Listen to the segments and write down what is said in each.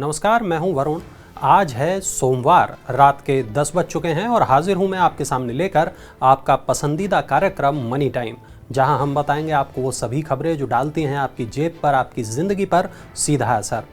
नमस्कार, मैं हूं वरुण। आज है सोमवार, रात के 10 बज चुके हैं और हाजिर हूं मैं आपके सामने लेकर आपका पसंदीदा कार्यक्रम मनी टाइम, जहां हम बताएंगे आपको वो सभी खबरें जो डालती हैं आपकी जेब पर, आपकी ज़िंदगी पर सीधा असर।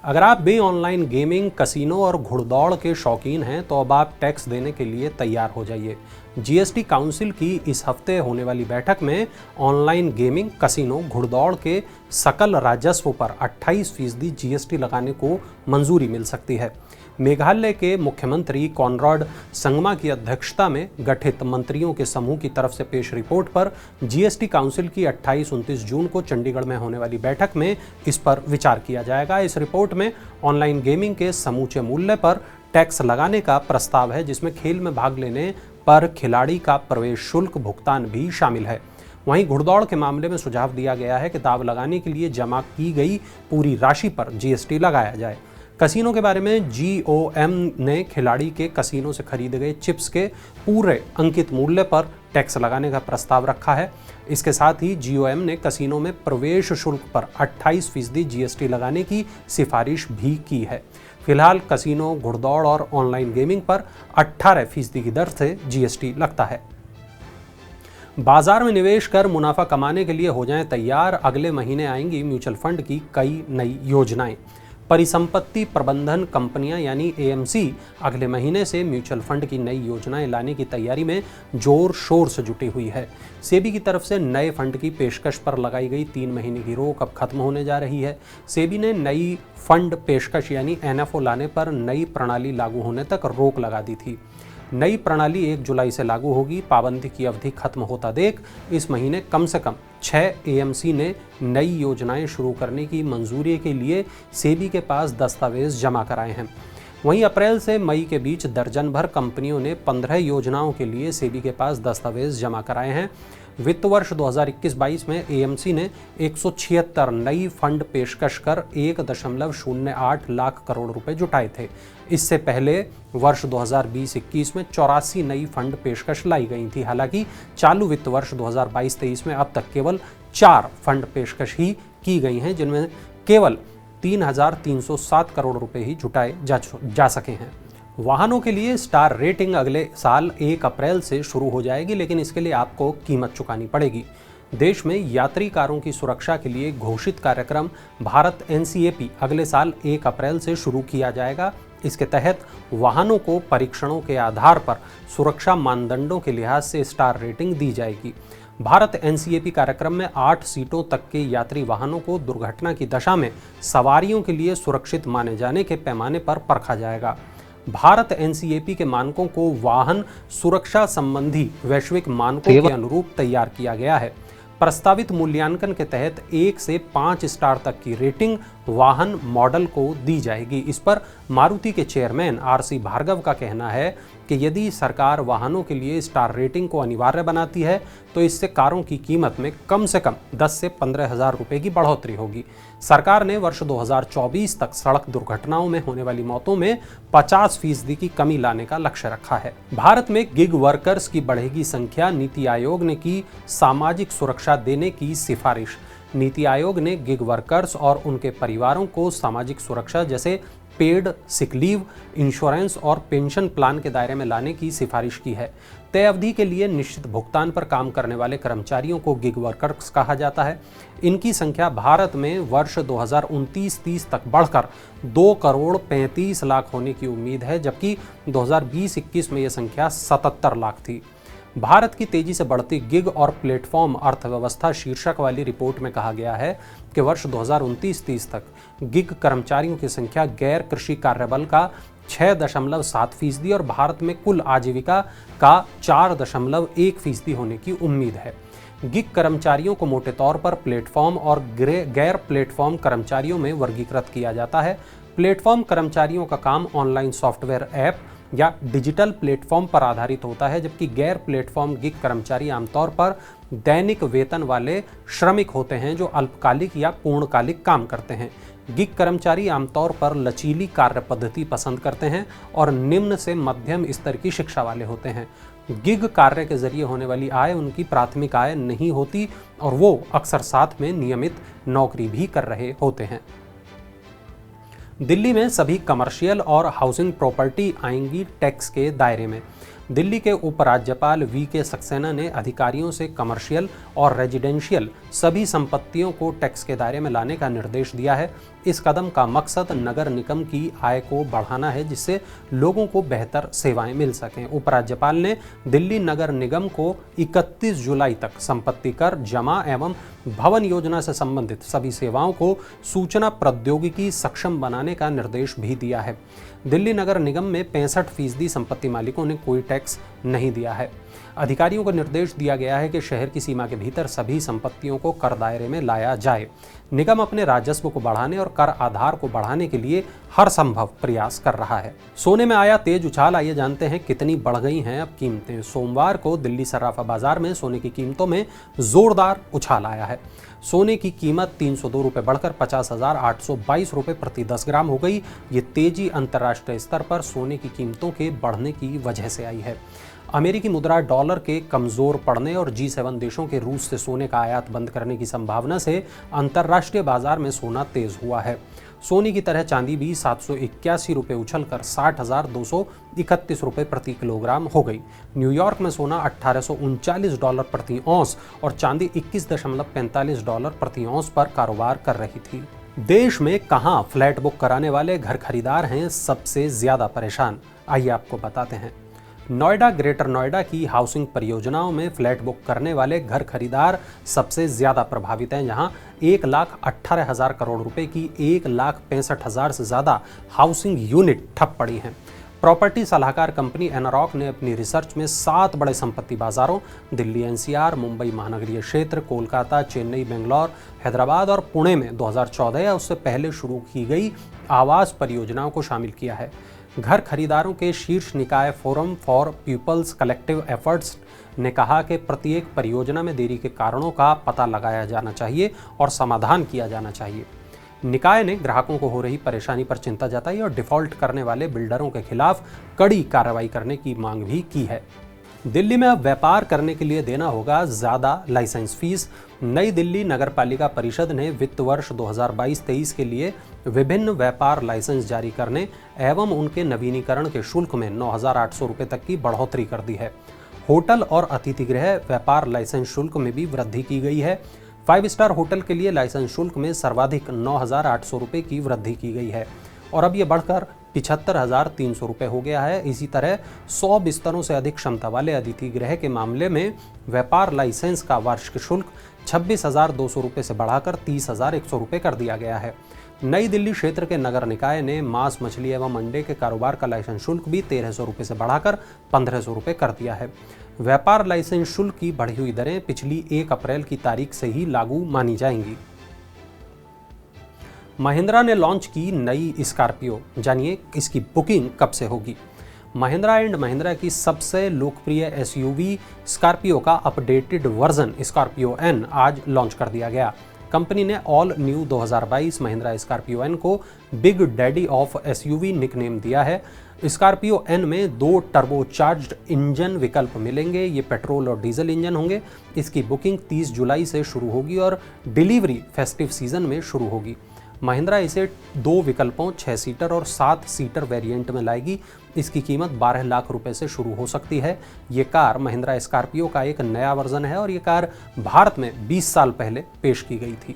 अगर आप भी ऑनलाइन गेमिंग, कसिनो और घुड़दौड़ के शौकीन हैं तो अब आप टैक्स देने के लिए तैयार हो जाइए। जीएसटी काउंसिल की इस हफ्ते होने वाली बैठक में ऑनलाइन गेमिंग, कसिनो, घुड़दौड़ के सकल राजस्व पर 28% जीएसटी लगाने को मंजूरी मिल सकती है। मेघालय के मुख्यमंत्री कॉनराड संगमा की अध्यक्षता में गठित मंत्रियों के समूह की तरफ से पेश रिपोर्ट पर जीएसटी काउंसिल की 28-29 जून को चंडीगढ़ में होने वाली बैठक में इस पर विचार किया जाएगा। इस रिपोर्ट में ऑनलाइन गेमिंग के समूचे मूल्य पर टैक्स लगाने का प्रस्ताव है, जिसमें खेल में भाग लेने पर खिलाड़ी का प्रवेश शुल्क भुगतान भी शामिल है। वहीं घुड़दौड़ के मामले में सुझाव दिया गया है कि दाव लगाने के लिए जमा की गई पूरी राशि पर जीएसटी लगाया जाए। कसिनो के बारे में जीओएम ने खिलाड़ी के कसिनो से खरीदे गए चिप्स के पूरे अंकित मूल्य पर टैक्स लगाने का प्रस्ताव रखा है। इसके साथ ही जीओएम ने कसिनो में प्रवेश शुल्क पर 28% जीएसटी लगाने की सिफारिश भी की है। फिलहाल कसिनो, घुड़दौड़ और ऑनलाइन गेमिंग पर 18% की दर से जीएसटी लगता है। बाजार में निवेश कर मुनाफा कमाने के लिए हो जाएं तैयार, अगले महीने आएंगी म्यूचुअल फंड की कई नई योजनाएं। परिसंपत्ति प्रबंधन कंपनियां यानी एएमसी अगले महीने से म्यूचुअल फंड की नई योजनाएं लाने की तैयारी में जोर शोर से जुटी हुई है। सेबी की तरफ से नए फंड की पेशकश पर लगाई गई 3 महीने की रोक अब खत्म होने जा रही है। सेबी ने नई फंड पेशकश यानी एनएफओ लाने पर नई प्रणाली लागू होने तक रोक लगा दी थी। नई प्रणाली 1 जुलाई से लागू होगी। पाबंदी की अवधि खत्म होता देख इस महीने कम से कम 6 एएमसी ने नई योजनाएं शुरू करने की मंजूरी के लिए सेबी के पास दस्तावेज जमा कराए हैं। वहीं अप्रैल से मई के बीच दर्जन भर कंपनियों ने 15 योजनाओं के लिए सेबी के पास दस्तावेज जमा कराए हैं। वित्त वर्ष 2021-22 में एएमसी ने 176 नई फंड पेशकश कर 1.08 लाख करोड़ रुपए जुटाए थे। इससे पहले वर्ष 2020-21 में 84 नई फंड पेशकश लाई गई थी। हालांकि चालू वित्त वर्ष 2022-23 में अब तक केवल 4 फंड पेशकश ही की गई हैं, जिनमें केवल 3,307 करोड़ रुपए ही जुटाए जा सके हैं। वाहनों के लिए स्टार रेटिंग अगले साल 1 अप्रैल से शुरू हो जाएगी, लेकिन इसके लिए आपको कीमत चुकानी पड़ेगी। देश में यात्री कारों की सुरक्षा के लिए घोषित कार्यक्रम भारत एनसीएपी अगले साल 1 अप्रैल से शुरू किया जाएगा। इसके तहत वाहनों को परीक्षणों के आधार पर सुरक्षा मानदंडों के लिहाज से स्टार रेटिंग दी जाएगी। भारत एनसीएपी कार्यक्रम में 8 सीटों तक के यात्री वाहनों को दुर्घटना की दशा में सवारियों के लिए सुरक्षित माने जाने के पैमाने पर परखा जाएगा। भारत एनसीएपी के मानकों को वाहन सुरक्षा संबंधी वैश्विक मानकों के अनुरूप तैयार किया गया है। प्रस्तावित मूल्यांकन के तहत 1 से 5 स्टार तक की रेटिंग वाहन मॉडल को दी जाएगी। इस पर मारुति के चेयरमैन आरसी भार्गव का कहना है कि यदि सरकार वाहनों के लिए स्टार रेटिंग को अनिवार्य बनाती है तो इससे कारों की कीमत में कम से कम 10 से 15 हज़ार रुपये की बढ़ोतरी होगी। सरकार ने वर्ष 2024 तक सड़क दुर्घटनाओं में होने वाली मौतों में 50% की कमी लाने का लक्ष्य रखा है। भारत में गिग वर्कर्स की बढ़ेगी संख्या, नीति आयोग ने की सामाजिक सुरक्षा देने की सिफारिश। नीति आयोग ने गिग वर्कर्स और उनके परिवारों को सामाजिक सुरक्षा जैसे पेड सिक लीव, इंश्योरेंस और पेंशन प्लान के दायरे में लाने की सिफारिश की है। तय अवधि के लिए निश्चित भुगतान पर काम करने वाले कर्मचारियों को गिग वर्कर्स कहा जाता है। इनकी संख्या भारत में वर्ष 2029-30 तक बढ़कर 2 करोड़ 35 लाख होने की उम्मीद है, जबकि 2020-21 में यह संख्या 77 लाख थी। भारत की तेजी से बढ़ती गिग और प्लेटफॉर्म अर्थव्यवस्था शीर्षक वाली रिपोर्ट में कहा गया है कि वर्ष 2029-30 तक गिग कर्मचारियों की संख्या गैर कृषि कार्यबल का 6.7% और भारत में कुल आजीविका का 4.1% होने की उम्मीद है। गिग कर्मचारियों को मोटे तौर पर प्लेटफॉर्म और गैर प्लेटफॉर्म कर्मचारियों में वर्गीकृत किया जाता है। प्लेटफॉर्म कर्मचारियों का काम ऑनलाइन सॉफ्टवेयर ऐप या डिजिटल प्लेटफॉर्म पर आधारित होता है, जबकि गैर प्लेटफॉर्म गिग कर्मचारी आमतौर पर दैनिक वेतन वाले श्रमिक होते हैं जो अल्पकालिक या पूर्णकालिक काम करते हैं। गिग कर्मचारी आमतौर पर लचीली कार्य पद्धति पसंद करते हैं और निम्न से मध्यम स्तर की शिक्षा वाले होते हैं। गिग कार्य के जरिए होने वाली आय उनकी प्राथमिक आय नहीं होती और वो अक्सर साथ में नियमित नौकरी भी कर रहे होते हैं। दिल्ली में सभी कमर्शियल और हाउसिंग प्रॉपर्टी आएंगी टैक्स के दायरे में। दिल्ली के उपराज्यपाल वी.के. सक्सेना ने अधिकारियों से कमर्शियल और रेजिडेंशियल सभी संपत्तियों को टैक्स के दायरे में लाने का निर्देश दिया है। इस कदम का मकसद नगर निगम की आय को बढ़ाना है, जिससे लोगों को बेहतर सेवाएं मिल सकें। उपराज्यपाल ने दिल्ली नगर निगम को 31 जुलाई तक संपत्ति कर जमा एवं भवन योजना से संबंधित सभी सेवाओं को सूचना प्रौद्योगिकी सक्षम बनाने का निर्देश भी दिया है। दिल्ली नगर निगम में 65% संपत्ति मालिकों ने कोई टैक्स नहीं दिया है। अधिकारियों को निर्देश दिया गया है कि शहर की सीमा के भीतर सभी संपत्तियों को कर दायरे में लाया जाए। निगम अपने राजस्व को बढ़ाने और कर आधार को बढ़ाने के लिए हर संभव प्रयास कर रहा है। सोने में आया तेज उछाल, आइए जानते हैं कितनी बढ़ गई हैं अब कीमतें। सोमवार को दिल्ली सर्राफा बाजार में सोने की कीमतों में जोरदार उछाल आया है। सोने की कीमत 302 रुपये बढ़कर 50,822 रुपये प्रति 10 ग्राम हो गई। ये तेजी अंतर्राष्ट्रीय स्तर पर सोने की कीमतों के बढ़ने की वजह से आई है। अमेरिकी मुद्रा डॉलर के कमजोर पड़ने और G7 देशों के रूस से सोने का आयात बंद करने की संभावना से अंतर्राष्ट्रीय बाजार में सोना तेज हुआ है। सोने की तरह चांदी भी 781 रुपये उछलकर 60,231 रुपये प्रति किलोग्राम हो गई। न्यूयॉर्क में सोना $1839 प्रति औंस और चांदी $21.45 प्रति औंस पर कारोबार कर रही थी। देश में कहां फ्लैट बुक कराने वाले घर खरीदार हैं सबसे ज्यादा परेशान, आइए आपको बताते हैं। नोएडा, ग्रेटर नोएडा की हाउसिंग परियोजनाओं में फ्लैट बुक करने वाले घर खरीदार सबसे ज्यादा प्रभावित हैं, जहां 1,18,000 करोड़ रुपए की 1,65,000 से ज्यादा हाउसिंग यूनिट ठप पड़ी हैं। प्रॉपर्टी सलाहकार कंपनी एनारॉक ने अपनी रिसर्च में 7 बड़े संपत्ति बाजारों दिल्ली एनसीआर, मुंबई महानगरीय क्षेत्र, कोलकाता, चेन्नई, बेंगलोर, हैदराबाद और पुणे में 2014 या उससे पहले शुरू की गई आवास परियोजनाओं को शामिल किया है। घर खरीदारों के शीर्ष निकाय forum for people's collective efforts ने कहा कि प्रत्येक परियोजना में देरी के कारणों का पता लगाया जाना चाहिए और समाधान किया जाना चाहिए। निकाय ने ग्राहकों को हो रही परेशानी पर चिंता जताई और डिफॉल्ट करने वाले बिल्डरों के खिलाफ कड़ी कार्रवाई करने की मांग भी की है। दिल्ली में अब व्यापार करने के लिए देना होगा ज्यादा लाइसेंस फीस। नई दिल्ली नगरपालिका परिषद ने वित्त वर्ष 2022-23 के लिए विभिन्न व्यापार लाइसेंस जारी करने एवं उनके नवीनीकरण के शुल्क में 9,800 रुपये तक की बढ़ोतरी कर दी है। होटल और अतिथि गृह व्यापार लाइसेंस शुल्क में भी वृद्धि की गई है। 5 स्टार होटल के लिए लाइसेंस शुल्क में सर्वाधिक 9,800 रुपये की वृद्धि की गई है और अब ये बढ़कर 75,300 रुपये हो गया है। इसी तरह 100 बिस्तरों से अधिक क्षमता वाले अतिथि गृह के मामले में व्यापार लाइसेंस का वार्षिक शुल्क 26,200 रुपये से बढ़ाकर 30,100 रुपये कर दिया गया है। नई दिल्ली क्षेत्र के नगर निकाय ने मांस, मछली एवं अंडे के कारोबार का लाइसेंस शुल्क भी 1,300 रुपये से बढ़ाकर 1,500 रुपये कर दिया है। व्यापार लाइसेंस शुल्क की बढ़ी हुई दरें पिछली 1 अप्रैल की तारीख से ही लागू मानी जाएंगी। महिंद्रा ने लॉन्च की नई स्कॉर्पियो, जानिए इसकी बुकिंग कब से होगी। महिंद्रा एंड महिंद्रा की सबसे लोकप्रिय एसयूवी स्कॉर्पियो का अपडेटेड वर्जन स्कॉर्पियो एन आज लॉन्च कर दिया गया। कंपनी ने all new 2022 Mahindra Scorpio N को big daddy of SUV nickname दिया है। स्कॉर्पियो एन में 2 टर्बोचार्ज्ड इंजन विकल्प मिलेंगे। ये पेट्रोल और डीजल इंजन होंगे। इसकी बुकिंग 30 जुलाई से शुरू होगी और डिलीवरी फेस्टिव सीजन में शुरू होगी। महिंद्रा इसे 2 विकल्पों 6 सीटर और 7 सीटर वेरिएंट में लाएगी। इसकी कीमत 12 लाख रुपए से शुरू हो सकती है। ये कार महिंद्रा स्कॉर्पियो का एक नया वर्जन है और ये कार भारत में 20 साल पहले पेश की गई थी।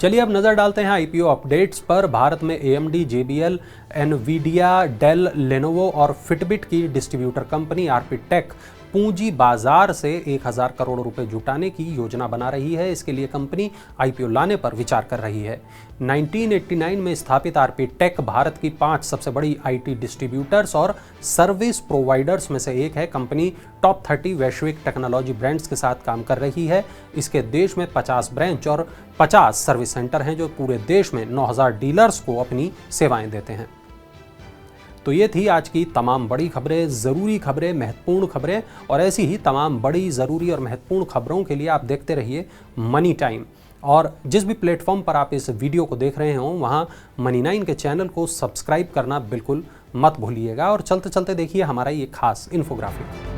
चलिए अब नजर डालते हैं आईपीओ अपडेट्स पर। भारत में AMD, JBL, Nvidia, Dell, Lenovo और फिटबिट की डिस्ट्रीब्यूटर कंपनी आर्पिटेक पूंजी बाजार से 1,000 करोड़ रुपए जुटाने की योजना बना रही है। इसके लिए कंपनी आईपीओ लाने पर विचार कर रही है। 1989 में स्थापित आर्पिटेक भारत की 5 सबसे बड़ी आईटी डिस्ट्रीब्यूटर्स और सर्विस प्रोवाइडर्स में से एक है। कंपनी टॉप 30 वैश्विक टेक्नोलॉजी ब्रांड्स के साथ काम कर रही है। इसके देश में 50 ब्रांच और 50 सर्विस सेंटर हैं जो पूरे देश में 9,000 डीलर्स को अपनी सेवाएं देते हैं। तो ये थी आज की तमाम बड़ी खबरें, ज़रूरी खबरें, महत्वपूर्ण खबरें और ऐसी ही तमाम बड़ी, ज़रूरी और महत्वपूर्ण खबरों के लिए आप देखते रहिए मनी टाइम। और जिस भी प्लेटफॉर्म पर आप इस वीडियो को देख रहे हों वहाँ मनी9 के चैनल को सब्सक्राइब करना बिल्कुल मत भूलिएगा और चलते चलते देखिए हमारा ये खास इन्फोग्राफिक।